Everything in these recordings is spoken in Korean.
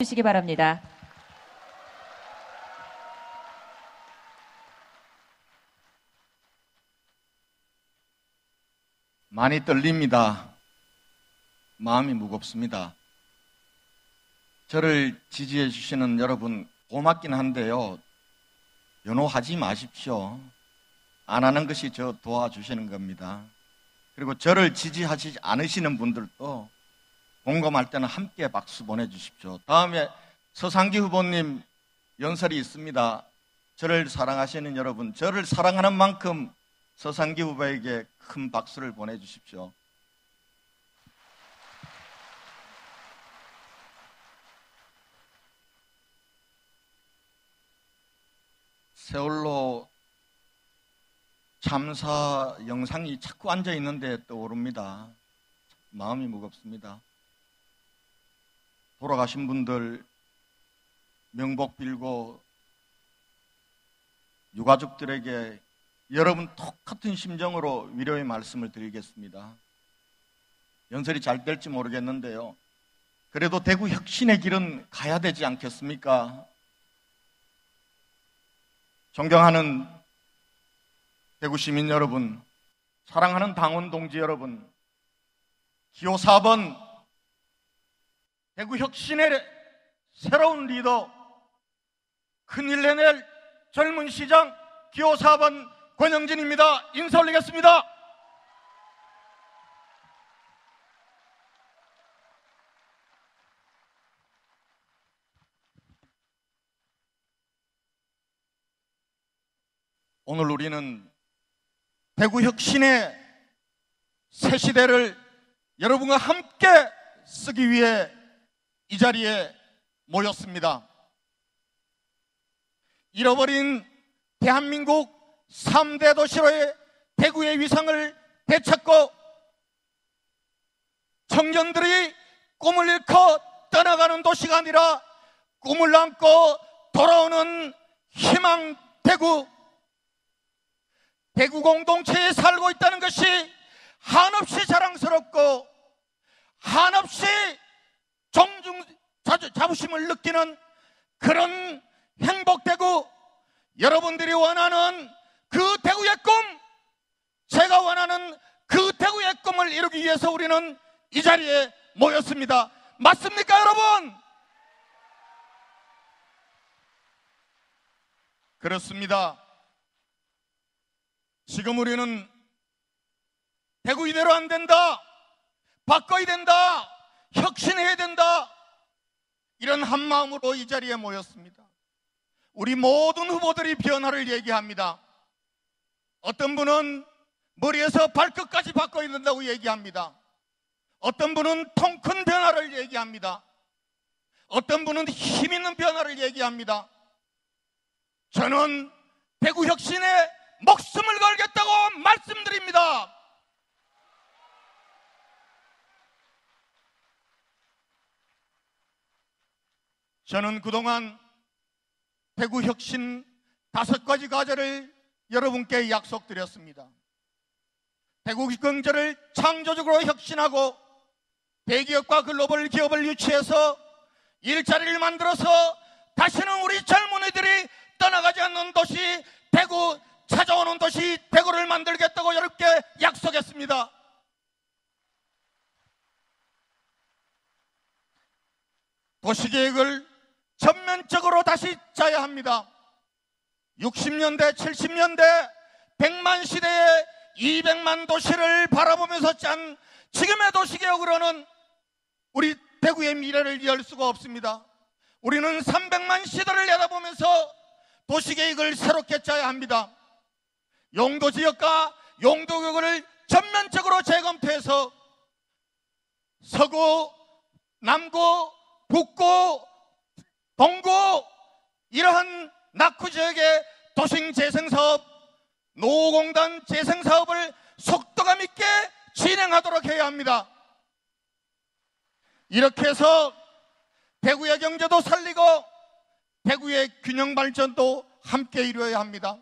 주시기 바랍니다. 많이 떨립니다. 마음이 무겁습니다. 저를 지지해 주시는 여러분 고맙긴 한데요, 연호하지 마십시오. 안 하는 것이 저 도와주시는 겁니다. 그리고 저를 지지하지 않으시는 분들도 공감할 때는 함께 박수 보내주십시오. 다음에 서상기 후보님 연설이 있습니다. 저를 사랑하시는 여러분, 저를 사랑하는 만큼 서상기 후보에게 큰 박수를 보내주십시오. 세월호 참사 영상이 자꾸 앉아있는데 떠오릅니다. 마음이 무겁습니다. 돌아가신 분들 명복 빌고 유가족들에게 여러분 똑같은 심정으로 위로의 말씀을 드리겠습니다. 연설이 잘 될지 모르겠는데요, 그래도 대구 혁신의 길은 가야 되지 않겠습니까? 존경하는 대구 시민 여러분, 사랑하는 당원 동지 여러분, 기호 4번 대구 혁신의 새로운 리더, 큰일 내낼 젊은 시장 기호 4번 권영진입니다. 인사 올리겠습니다. 오늘 우리는 대구 혁신의 새 시대를 여러분과 함께 쓰기 위해 이 자리에 모였습니다. 잃어버린 대한민국 3대 도시로의 대구의 위상을 되찾고 청년들이 꿈을 잃고 떠나가는 도시가 아니라 꿈을 안고 돌아오는 희망 대구, 대구 공동체에 살고 있다는 것이 한없이 자랑스럽고 한없이 자부심을 느끼는 그런 행복대구, 여러분들이 원하는 그 대구의 꿈, 제가 원하는 그 대구의 꿈을 이루기 위해서 우리는 이 자리에 모였습니다. 맞습니까, 여러분? 그렇습니다. 지금 우리는 대구 이대로 안 된다, 바꿔야 된다, 혁신해야 된다, 이런 한마음으로 이 자리에 모였습니다. 우리 모든 후보들이 변화를 얘기합니다. 어떤 분은 머리에서 발끝까지 바꿔야 된다고 얘기합니다. 어떤 분은 통 큰 변화를 얘기합니다. 어떤 분은 힘 있는 변화를 얘기합니다. 저는 대구 혁신에 목숨을 걸겠다고 말씀드립니다. 저는 그동안 대구 혁신 5가지 과제를 여러분께 약속드렸습니다. 대구 경제를 창조적으로 혁신하고 대기업과 글로벌 기업을 유치해서 일자리를 만들어서 다시는 우리 젊은이들이 떠나가지 않는 도시 대구, 찾아오는 도시 대구를 만들겠다고 여러분께 약속했습니다. 도시계획을 전면적으로 다시 짜야 합니다. 60년대, 70년대 100만 시대에 200만 도시를 바라보면서 짠 지금의 도시개혁으로는 우리 대구의 미래를 열 수가 없습니다. 우리는 300만 시대를 내다보면서 도시계획을 새롭게 짜야 합니다. 용도지역과 용도구역을 전면적으로 재검토해서 서구, 남구, 북구, 동구 이러한 낙후지역의 도심재생사업, 노후공단 재생사업을 속도감 있게 진행하도록 해야 합니다. 이렇게 해서 대구의 경제도 살리고 대구의 균형발전도 함께 이루어야 합니다.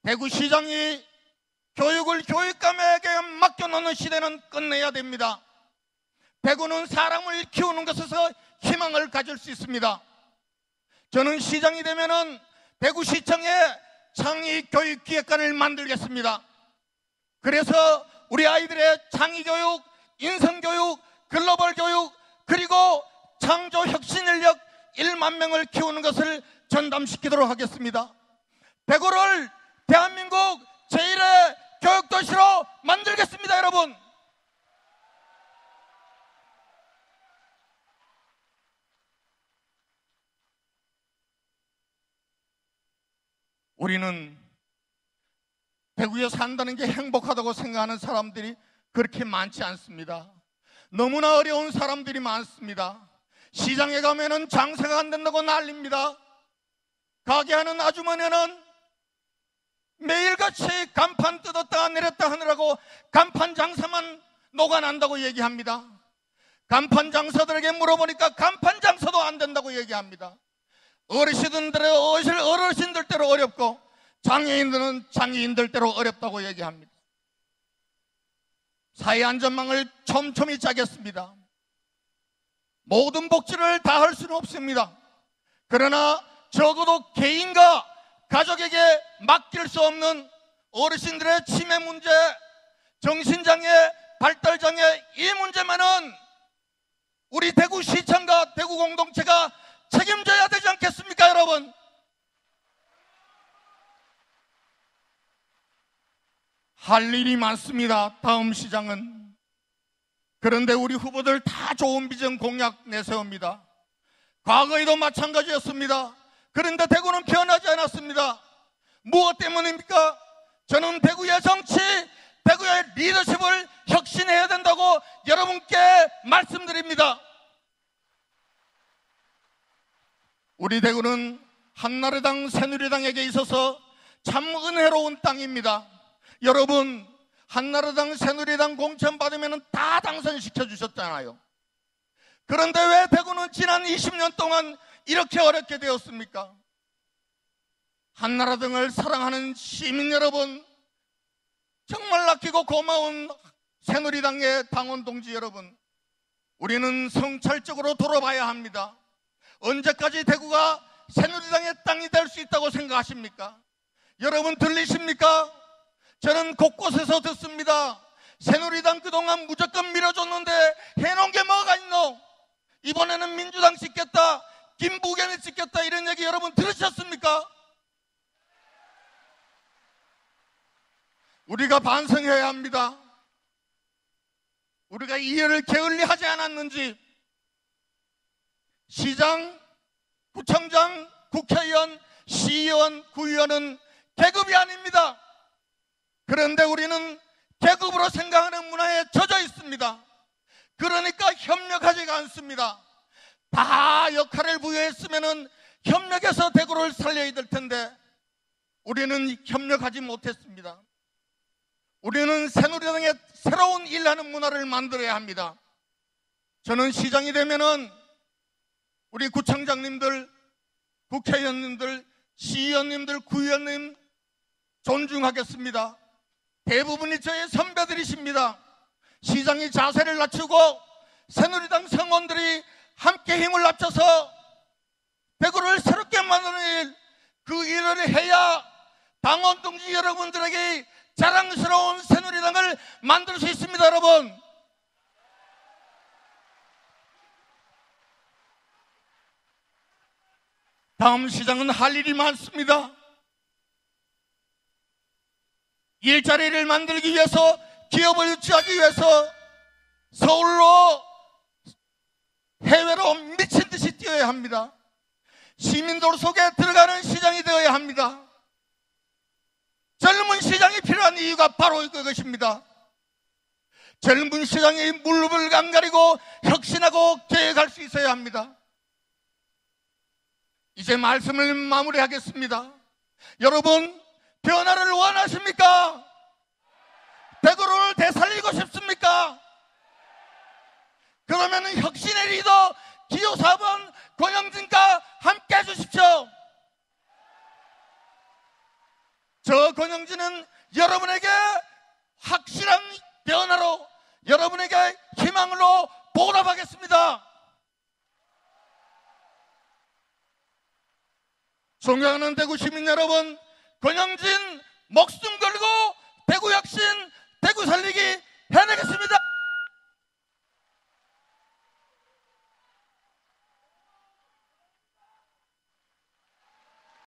대구시장이 교육을 교육감에게 맡겨놓는 시대는 끝내야 됩니다. 대구는 사람을 키우는 것에서 희망을 가질 수 있습니다. 저는 시장이 되면은 대구시청에 창의교육기획관을 만들겠습니다. 그래서 우리 아이들의 창의교육, 인성교육, 글로벌교육, 그리고 창조혁신인력 1만 명을 키우는 것을 전담시키도록 하겠습니다. 대구를 대한민국 제1의 교육도시로 만들겠습니다, 여러분. 우리는 대구에 산다는 게 행복하다고 생각하는 사람들이 그렇게 많지 않습니다. 너무나 어려운 사람들이 많습니다. 시장에 가면은 장사가 안 된다고 난립니다. 가게 하는 아주머니는 매일같이 간판 뜯었다 내렸다 하느라고 간판 장사만 녹아난다고 얘기합니다. 간판 장사들에게 물어보니까 간판 장사도 안 된다고 얘기합니다. 어르신들대로 어렵고 장애인들은 장애인들대로 어렵다고 얘기합니다. 사회안전망을 촘촘히 짜겠습니다. 모든 복지를 다 할 수는 없습니다. 그러나 적어도 개인과 가족에게 맡길 수 없는 어르신들의 치매 문제, 정신장애, 발달장애, 이 문제만은 우리 대구시청과 대구 공동체가 책임져야 되지 않겠습니까, 여러분? 할 일이 많습니다. 다음 시장은. 그런데 우리 후보들 다 좋은 비전 공약 내세웁니다. 과거에도 마찬가지였습니다. 그런데 대구는 변하지 않았습니다. 무엇 때문입니까? 저는 대구의 정치, 대구의 리더십을 혁신해야 된다고 여러분께 말씀드립니다. 우리 대구는 한나라당, 새누리당에게 있어서 참 은혜로운 땅입니다. 여러분, 한나라당, 새누리당 공천 받으면 다 당선시켜 주셨잖아요. 그런데 왜 대구는 지난 20년 동안 이렇게 어렵게 되었습니까? 한나라당을 사랑하는 시민 여러분, 정말 아끼고 고마운 새누리당의 당원 동지 여러분, 우리는 성찰적으로 돌아봐야 합니다. 언제까지 대구가 새누리당의 땅이 될 수 있다고 생각하십니까? 여러분 들리십니까? 저는 곳곳에서 듣습니다. 새누리당 그동안 무조건 밀어줬는데 해놓은 게 뭐가 있노? 이번에는 민주당 찍겠다, 김부겸이 찍겠다, 이런 얘기 여러분 들으셨습니까? 우리가 반성해야 합니다. 우리가 이해를 게을리하지 않았는지. 시장, 구청장, 국회의원, 시의원, 구의원은 계급이 아닙니다. 그런데 우리는 계급으로 생각하는 문화에 젖어 있습니다. 그러니까 협력하지가 않습니다. 다 역할을 부여했으면 협력해서 대구를 살려야 될 텐데 우리는 협력하지 못했습니다. 우리는 새누리당의 새로운 일하는 문화를 만들어야 합니다. 저는 시장이 되면은 우리 구청장님들, 국회의원님들, 시의원님들, 구의원님 존중하겠습니다. 대부분이 저의 선배들이십니다. 시장이 자세를 낮추고 새누리당 성원들이 함께 힘을 합쳐서 대구를 새롭게 만드는 일, 그 일을 해야 당원 동지 여러분들에게 자랑스러운 새누리당을 만들 수 있습니다, 여러분. 다음 시장은 할 일이 많습니다. 일자리를 만들기 위해서, 기업을 유치하기 위해서 서울로, 해외로 미친 듯이 뛰어야 합니다. 시민들 속에 들어가는 시장이 되어야 합니다. 젊은 시장이 필요한 이유가 바로 이것입니다. 젊은 시장이 무릎을 안 가리고 혁신하고 계획할 수 있어야 합니다. 이제 말씀을 마무리하겠습니다. 여러분, 변화를 원하십니까? 대구를 되살리고 싶습니까? 그러면 혁신의 리더 기호 4번 권영진과 함께 해주십시오. 저 권영진은 여러분에게 확실한 변화로, 여러분에게 희망으로 보답하겠습니다. 존경하는 대구 시민 여러분, 권영진 목숨 걸고 대구 혁신, 대구 살리기